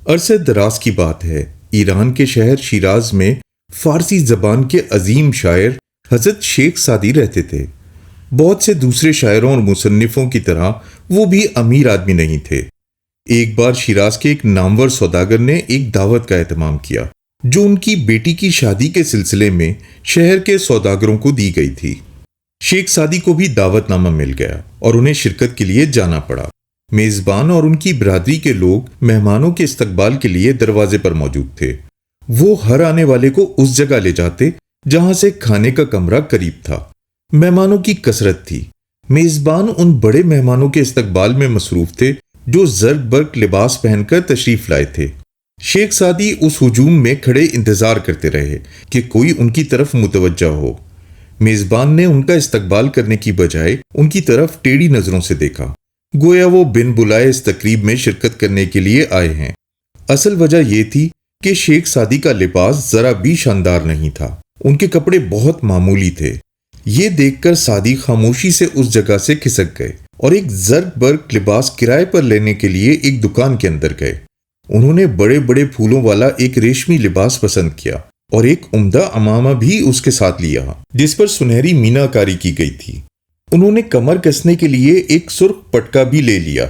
عرصہ دراز کی بات ہے، ایران کے شہر شیراز میں فارسی زبان کے عظیم شاعر حضرت شیخ سعدی رہتے تھے۔ بہت سے دوسرے شاعروں اور مصنفوں کی طرح وہ بھی امیر آدمی نہیں تھے۔ ایک بار شیراز کے ایک نامور سوداگر نے ایک دعوت کا اہتمام کیا جو ان کی بیٹی کی شادی کے سلسلے میں شہر کے سوداگروں کو دی گئی تھی۔ شیخ سعدی کو بھی دعوت نامہ مل گیا اور انہیں شرکت کے لیے جانا پڑا۔ میزبان اور ان کی برادری کے لوگ مہمانوں کے استقبال کے لیے دروازے پر موجود تھے۔ وہ ہر آنے والے کو اس جگہ لے جاتے جہاں سے کھانے کا کمرہ قریب تھا۔ مہمانوں کی کثرت تھی۔ میزبان ان بڑے مہمانوں کے استقبال میں مصروف تھے جو زرق برق لباس پہن کر تشریف لائے تھے۔ شیخ سعدی اس ہجوم میں کھڑے انتظار کرتے رہے کہ کوئی ان کی طرف متوجہ ہو۔ میزبان نے ان کا استقبال کرنے کی بجائے ان کی طرف ٹیڑھی نظروں سے دیکھا، گویا وہ بن بلائے اس تقریب میں شرکت کرنے کے لیے آئے ہیں۔ اصل وجہ یہ تھی کہ شیخ سعدی کا لباس ذرا بھی شاندار نہیں تھا۔ ان کے کپڑے بہت معمولی تھے۔ یہ دیکھ کر سعدی خاموشی سے اس جگہ سے کھسک گئے اور ایک زرق برق لباس کرائے پر لینے کے لیے ایک دکان کے اندر گئے۔ انہوں نے بڑے بڑے پھولوں والا ایک ریشمی لباس پسند کیا اور ایک عمدہ عمامہ بھی اس کے ساتھ لیا جس پر سنہری مینا کاری کی گئی تھی۔ انہوں نے کمر کسنے کے لیے ایک سرخ پٹکا بھی لے لیا۔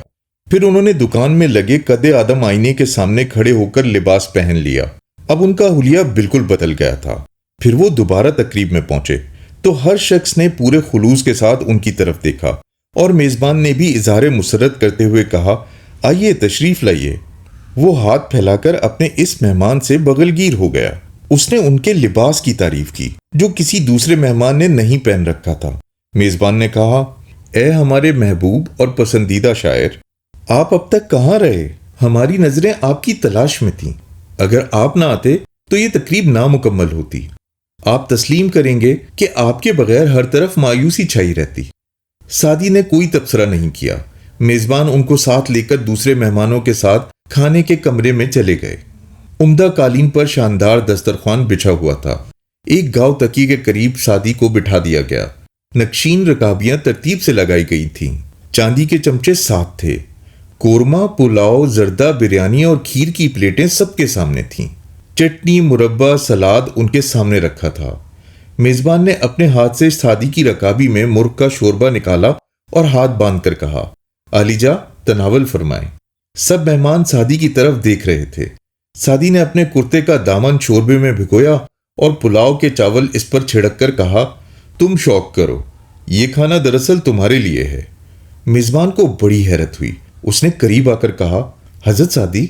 پھر انہوں نے دکان میں لگے قد آدم آئینے کے سامنے کھڑے ہو کر لباس پہن لیا۔ اب ان کا حلیہ بالکل بدل گیا تھا۔ پھر وہ دوبارہ تقریب میں پہنچے تو ہر شخص نے پورے خلوص کے ساتھ ان کی طرف دیکھا اور میزبان نے بھی اظہار مسرت کرتے ہوئے کہا، آئیے تشریف لائیے۔ وہ ہاتھ پھیلا کر اپنے اس مہمان سے بغل گیر ہو گیا۔ اس نے ان کے لباس کی تعریف کی جو کسی دوسرے مہمان نے نہیں پہن رکھا تھا۔ میزبان نے کہا، اے ہمارے محبوب اور پسندیدہ شاعر، آپ اب تک کہاں رہے؟ ہماری نظریں آپ کی تلاش میں تھیں۔ اگر آپ نہ آتے تو یہ تقریب نامکمل ہوتی۔ آپ تسلیم کریں گے کہ آپ کے بغیر ہر طرف مایوسی چھائی رہتی۔ سعدی نے کوئی تبصرہ نہیں کیا۔ میزبان ان کو ساتھ لے کر دوسرے مہمانوں کے ساتھ کھانے کے کمرے میں چلے گئے۔ عمدہ قالین پر شاندار دسترخوان بچھا ہوا تھا۔ ایک گاؤ تکی کے قریب سعدی کو بٹھا دیا گیا۔ نقشین رکابیاں ترتیب سے لگائی گئی تھیں۔ چاندی کے چمچے 7 تھے۔ قورمہ، پلاؤ، زردہ، بریانی اور کھیر کی پلیٹیں سب کے سامنے تھیں۔ چٹنی، مربع، سلاد ان کے سامنے رکھا تھا۔ میزبان نے اپنے ہاتھ سے سعدی کی رکابی میں مرغ کا شوربہ نکالا اور ہاتھ باندھ کر کہا، عالیجا تناول فرمائیں۔ سب مہمان سعدی کی طرف دیکھ رہے تھے۔ سعدی نے اپنے کرتے کا دامن شوربے میں بھگویا اور پلاؤ کے چاول اس پر چھڑک کر کہا، تم شوق کرو، یہ کھانا دراصل تمہارے لیے ہے۔ میزبان کو بڑی حیرت ہوئی۔ اس نے قریب آ کر کہا، حضرت سعدی،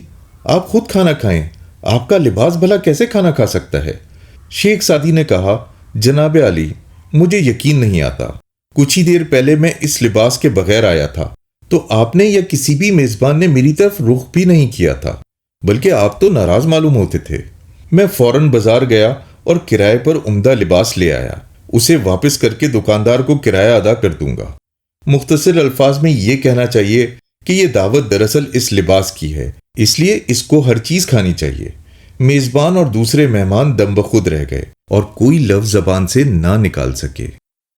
آپ خود کھانا کھائیں، آپ کا لباس بھلا کیسے کھانا کھا سکتا ہے؟ شیخ سعدی نے کہا، جناب عالی، مجھے یقین نہیں آتا۔ کچھ ہی دیر پہلے میں اس لباس کے بغیر آیا تھا تو آپ نے یا کسی بھی میزبان نے میری طرف رخ بھی نہیں کیا تھا، بلکہ آپ تو ناراض معلوم ہوتے تھے۔ میں فوراً بازار گیا اور کرائے پر عمدہ لباس لے آیا۔ اسے واپس کر کے دکاندار کو کرایہ ادا کر دوں گا۔ مختصر الفاظ میں یہ کہنا چاہیے کہ یہ دعوت دراصل اس لباس کی ہے، اس لیے اس کو ہر چیز کھانی چاہیے۔ میزبان اور دوسرے مہمان دم بخود رہ گئے اور کوئی لفظ زبان سے نہ نکال سکے۔